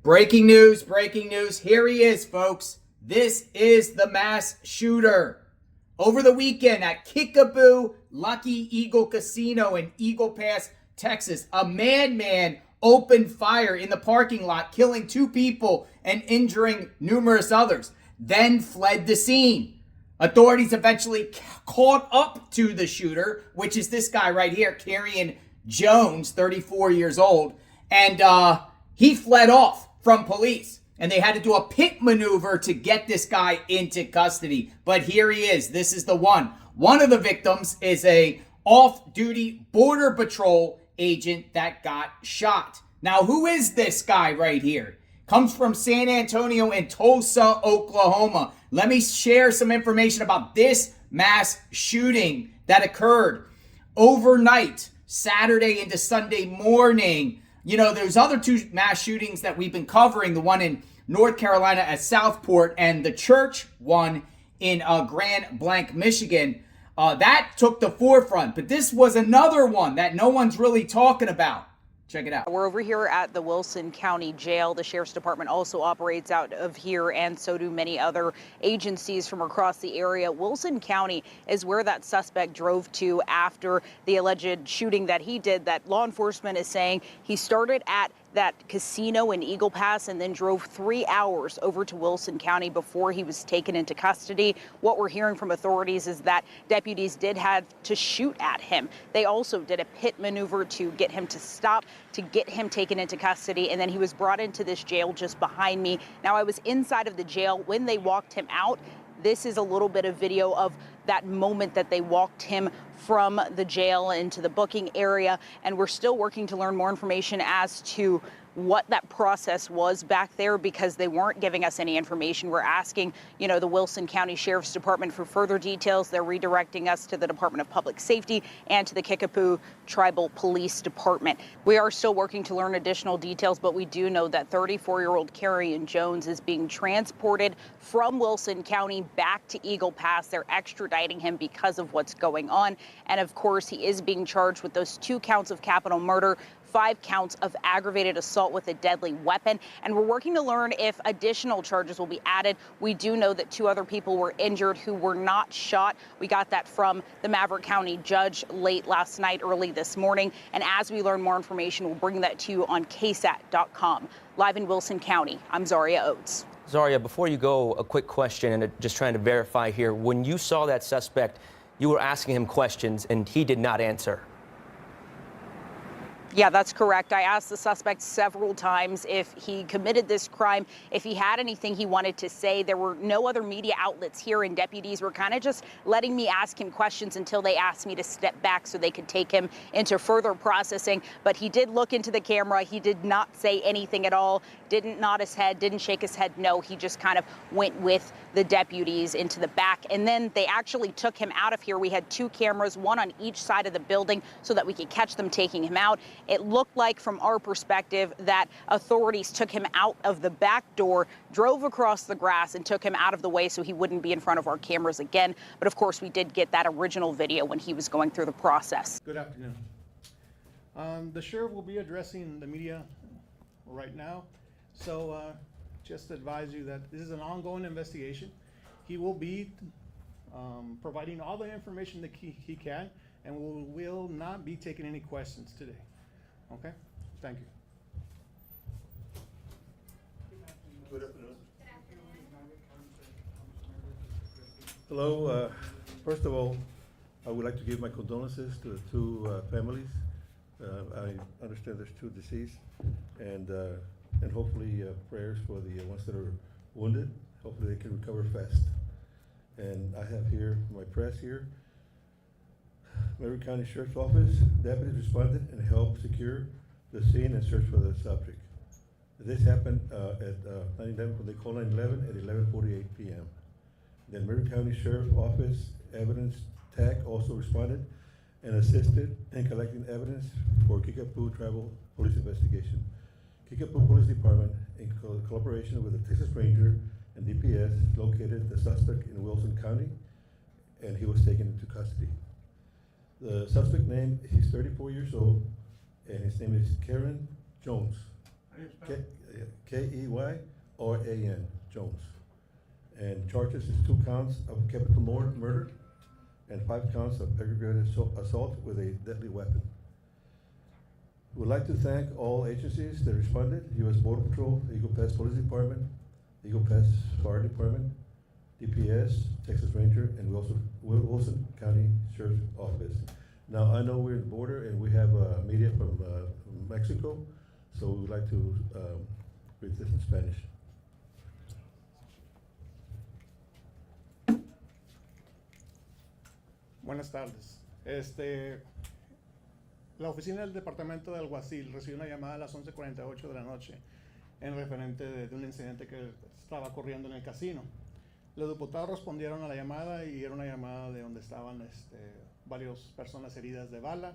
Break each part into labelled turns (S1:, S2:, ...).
S1: Breaking news, breaking news. Here he is, folks. This is the mass shooter. Over the weekend at KICKAPOO Lucky Eagle Casino in Eagle Pass, Texas, a madman opened fire in the parking lot, killing 2 people and injuring numerous others, then fled the scene. Authorities eventually caught up to the shooter, which is this guy right here, Keryan Jones, 34 years old, and he fled off from police, and they had to do a pit maneuver to get this guy into custody. But here he is. This is the one. One of the victims is a off-duty Border Patrol agent that got shot. Now, who is this guy right here? Comes from San Antonio and Tulsa, Oklahoma. Let me share some information about this mass shooting that occurred overnight, Saturday into Sunday morning. You know, there's other 2 mass shootings that we've been covering, the one in North Carolina at Southport and the church one in Grand Blanc, Michigan. That took the forefront, but this was another one that no one's really talking about. Check it out.
S2: We're over here at the Wilson County Jail. The Sheriff's Department also operates out of here, and so do many other agencies from across the area. Wilson County is where that suspect drove to after the alleged shooting that he did, that law enforcement is saying he started at that casino in Eagle Pass and then drove 3 hours over to Wilson County before he was taken into custody. What we're hearing from authorities is that deputies did have to shoot at him. They also did a pit maneuver to get him to stop, to get him taken into custody, and then he was brought into this jail just behind me. Now, I was inside of the jail when they walked him out. This is a little bit of video of that moment that they walked him from the jail into the booking area, and we're still working to learn more information as to what that process was back there, because they weren't giving us any information. We're asking, the Wilson County Sheriff's Department for further details. They're redirecting us to the Department of Public Safety and to the KICKAPOO Tribal Police Department. We are still working to learn additional details, but we do know that 34-year-old Keryan Jones is being transported from Wilson County back to Eagle Pass. They're extraditing him because of what's going on. And of course, he is being charged with those 2 counts of capital murder, 5 counts of aggravated assault with a deadly weapon, and we're working to learn if additional charges will be added. We do know that 2 other people were injured who were not shot. We got that from the Maverick County judge late last night, early this morning, and as we learn more information, we'll bring that to you on KSAT.com. Live in Wilson County, I'm Zaria Oates.
S3: Zaria, before you go, a quick question, and just trying to verify here. When you saw that suspect, you were asking him questions, and he did not answer.
S2: Yeah, that's correct. I asked the suspect several times if he committed this crime, if he had anything he wanted to say. There were no other media outlets here, and deputies were kind of just letting me ask him questions until they asked me to step back so they could take him into further processing. But he did look into the camera. He did not say anything at all, didn't nod his head, didn't shake his head. No, he just kind of went with the deputies into the back. And then they actually took him out of here. We had 2 cameras, one on each side of the building so that we could catch them taking him out. It looked like, from our perspective, that authorities took him out of the back door, drove across the grass, and took him out of the way so he wouldn't be in front of our cameras again. But of course, we did get that original video when he was going through the process.
S4: Good afternoon. The sheriff will be addressing the media right now. So just to advise you that this is an ongoing investigation. He will be providing all the information that he can, and will not be taking any questions today. Okay, thank you.
S5: Good afternoon. Hello. First of all, I would like to give my condolences to the 2 families. I understand there's 2 deceased, and hopefully prayers for the ones that are wounded. Hopefully they can recover fast. And I have here my press here. Maverick County Sheriff's Office deputies responded and helped secure the scene and search for the subject. This happened at 9/11, when they called 9/11 at 11:48 p.m. Then Maverick County Sheriff's Office evidence TAC also responded and assisted in collecting evidence for KICKAPOO Tribal Police investigation. KICKAPOO Police Department, in collaboration with the Texas Ranger and DPS, located the suspect in Wilson County, and he was taken into custody. The suspect name, he's 34 years old, and his name is Keryan Jones. K-E-Y-R-A-N, Jones. And charges is 2 counts of capital murder and 5 counts of aggravated assault with a deadly weapon. We'd like to thank all agencies that responded: U.S. Border Patrol, Eagle Pass Police Department, Eagle Pass Fire Department, DPS, Texas Ranger, and Wilson County Sheriff's Office. Now, I know we're in the border and we have media from Mexico, so we would like to read this in Spanish.
S4: Buenas tardes. La oficina del Departamento de Alguacil recibió una llamada a las 11:48 de la noche en referente de un incidente que estaba ocurriendo en el casino. Los diputados respondieron a la llamada y era una llamada de donde estaban varias personas heridas de bala.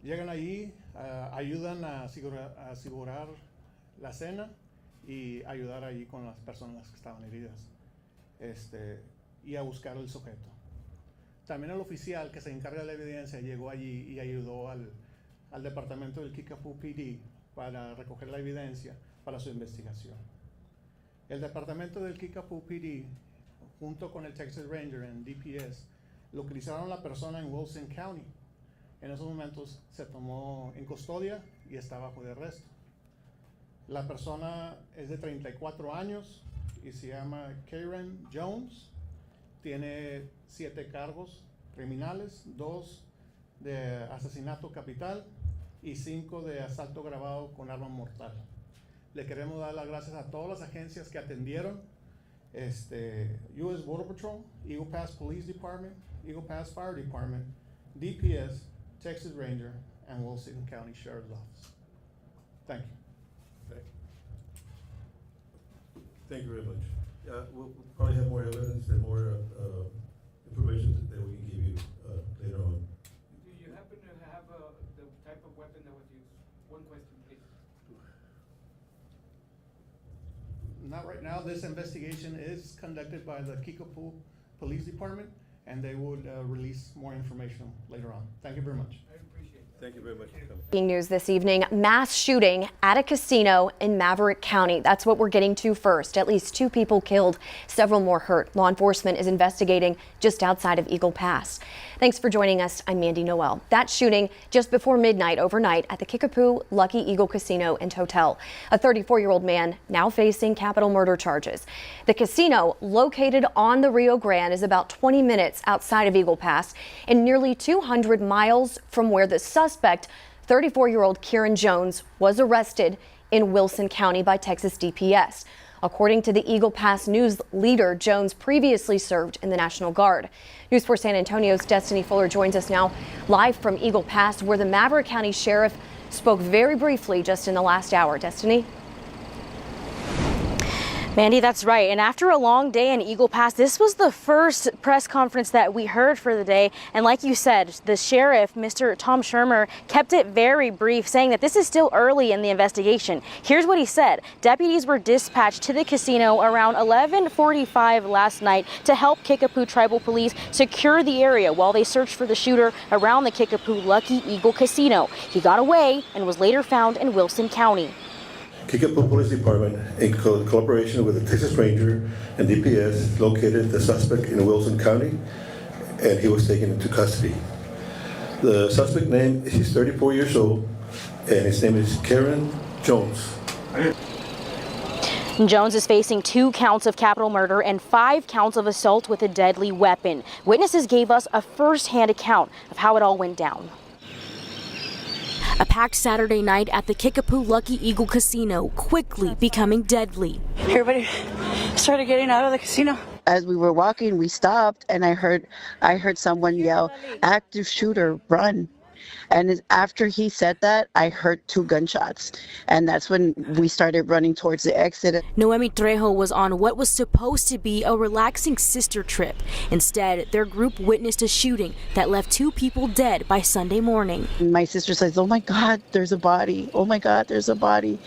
S4: Llegan allí, ayudan a asegurar la escena y ayudar allí con las personas que estaban heridas y a buscar el sujeto. También el oficial que se encarga de la evidencia llegó allí y ayudó al departamento del KICKAPOO PD para recoger la evidencia para su investigación. El departamento del KICKAPOO PD, junto con el Texas Ranger en DPS, localizaron a la persona en Wilson County. En esos momentos se tomó en custodia y está bajo de arresto. La persona es de 34 años y se llama Keryan Jones. Tiene 7 cargos criminales, 2 de asesinato capital y 5 de asalto agravado con arma mortal. Le queremos dar las gracias a todas las agencias que atendieron: U.S. Border Patrol, Eagle Pass Police Department, Eagle Pass Fire Department, DPS, Texas Ranger, and Wilson County Sheriff's Office. Thank you.
S5: Thank you very much. We'll probably have more evidence and more information that we can give you later on.
S6: Do you happen to have the type of weapon that was used? One question, please.
S4: Not right now. This investigation is conducted by the KICKAPOO Police Department, and they would release more information later on. Thank you very much.
S6: I appreciate that.
S5: Thank you very much for coming.
S7: Breaking news this evening: mass shooting at a casino in Maverick County. That's what we're getting to first. At least 2 people killed, several more hurt. Law enforcement is investigating just outside of Eagle Pass. Thanks for joining us. I'm Mandy Noel. That shooting just before midnight overnight at the KICKAPOO Lucky Eagle Casino and Hotel. A 34-year-old man now facing capital murder charges. The casino, located on the Rio Grande, is about 20 minutes outside of Eagle Pass and nearly 200 miles from where the suspect, 34-year-old Keryan Jones, was arrested in Wilson County by Texas DPS. According to the Eagle Pass News leader, Jones previously served in the National Guard. News 4 San Antonio's Destiny Fuller joins us now live from Eagle Pass, where the Maverick County Sheriff spoke very briefly just in the last hour. Destiny?
S8: Mandy, that's right. And after a long day in Eagle Pass, this was the first press conference that we heard for the day. And like you said, the sheriff, Mr. Tom Shermer, kept it very brief, saying that this is still early in the investigation. Here's what he said. Deputies were dispatched to the casino around 11:45 last night to help Kickapoo Tribal Police secure the area while they searched for the shooter around the Kickapoo Lucky Eagle Casino. He got away and was later found in Wilson County.
S5: KICKAPOO Police Department, in collaboration with the Texas Ranger and DPS, located the suspect in Wilson County, and he was taken into custody. The suspect name, he's 34 years old, and his name is Keryan Jones.
S8: Jones is facing 2 counts of capital murder and 5 counts of assault with a deadly weapon. Witnesses gave us a first-hand account of how it all went down. A packed Saturday night at the Kickapoo Lucky Eagle Casino, quickly becoming deadly.
S9: Everybody started getting out of the casino.
S10: As we were walking, we stopped, and I heard someone yell, "Active shooter, run!" And after he said that, I heard 2 gunshots, and that's when we started running towards the exit.
S8: Noemi Trejo was on what was supposed to be a relaxing sister trip. Instead, their group witnessed a shooting that left 2 people dead by Sunday morning.
S10: My sister says, "Oh my God, there's a body. Oh my God, there's a body."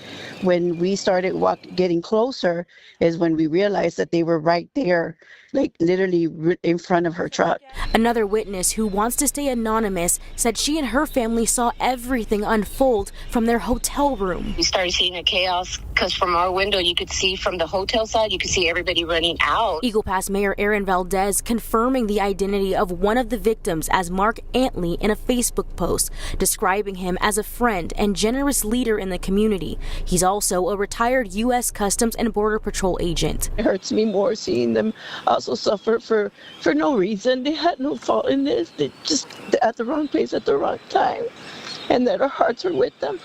S10: When we started getting closer is when we realized that they were right there like literally in front of her truck.
S8: Another witness who wants to stay anonymous said she and her family saw everything unfold from their hotel room.
S11: We started seeing a chaos because from our window you could see from the hotel side, you could see everybody running out.
S8: Eagle Pass Mayor Aaron Valdez confirming the identity of one of the victims as Mark Antley in a Facebook post, describing him as a friend and generous leader in the community. He's also a retired U.S. Customs and Border Patrol agent.
S10: It hurts me more seeing them also suffer for no reason. They had no fault in this. They just at the wrong place at the wrong time, and that our hearts are with them.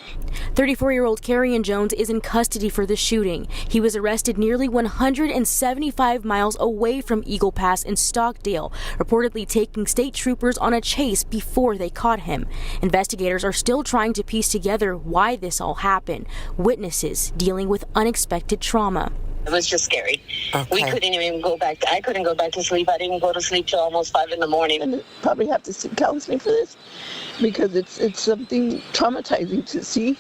S8: 34-year-old Keryan Jones is in custody for the shooting. He was arrested nearly 175 miles away from Eagle Pass in Stockdale, reportedly taking state troopers on a chase before they caught him. Investigators are still trying to piece together why this all happened. Witnesses dealing with unexpected trauma.
S11: It was just scary.
S10: Okay.
S11: We couldn't even go back. I couldn't go back to sleep. I didn't go to sleep till almost 5 in the morning.
S10: And probably have to seek counseling for this because it's something traumatizing to see.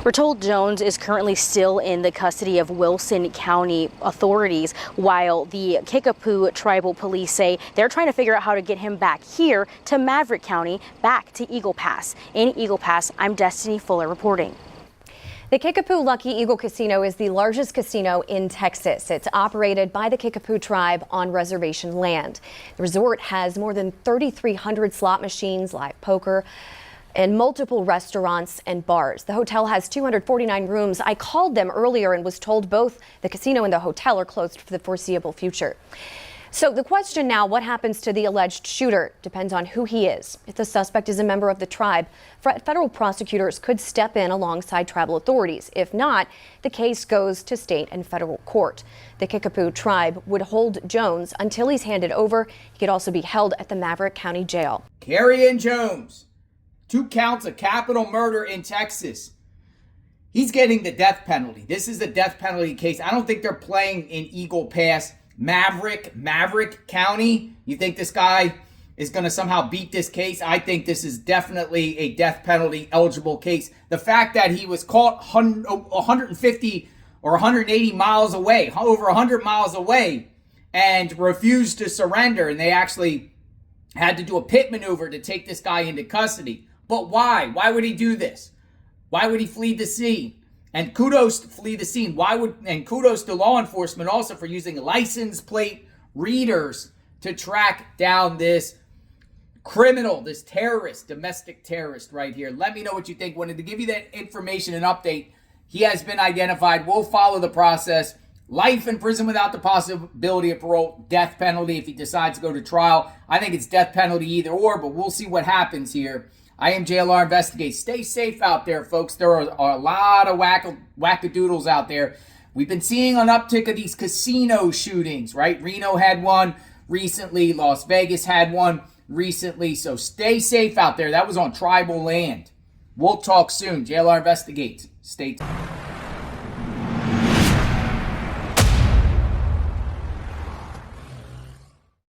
S8: We're told Jones is currently still in the custody of Wilson County authorities, while the Kickapoo tribal police say they're trying to figure out how to get him back here to Maverick County, back to Eagle Pass. In Eagle Pass, I'm Destiny Fuller reporting.
S7: The Kickapoo Lucky Eagle Casino is the largest casino in Texas. It's operated by the Kickapoo tribe on reservation land. The resort has more than 3,300 slot machines, live poker, and multiple restaurants and bars. The hotel has 249 rooms. I called them earlier and was told both the casino and the hotel are closed for the foreseeable future. So the question now, what happens to the alleged shooter, depends on who he is. If the suspect is a member of the tribe, federal prosecutors could step in alongside tribal authorities. If not, the case goes to state and federal court. The Kickapoo tribe would hold Jones until he's handed over. He could also be held at the Maverick County Jail.
S1: Keryan Jones, 2 counts of capital murder in Texas. He's getting the death penalty. This is the death penalty case. I don't think they're playing in Eagle Pass. Maverick County. You think this guy is going to somehow beat this case? I think this is definitely a death penalty eligible case. The fact that he was caught 150 or 180 miles away, over 100 miles away, and refused to surrender, and they actually had to do a pit maneuver to take this guy into custody. But why? Why would he do this? Why would he flee the scene? And kudos to flee the scene. And kudos to law enforcement also for using license plate readers to track down this criminal, this terrorist, domestic terrorist right here. Let me know what you think. Wanted to give you that information and update. He has been identified. We'll follow the process. Life in prison without the possibility of parole, death penalty if he decides to go to trial. I think it's death penalty either or, but we'll see what happens here. I am JLR Investigate. Stay safe out there, folks. There are a lot of wackadoodles out there. We've been seeing an uptick of these casino shootings, right? Reno had one recently. Las Vegas had one recently. So stay safe out there. That was on tribal land. We'll talk soon. JLR Investigates. Stay tuned.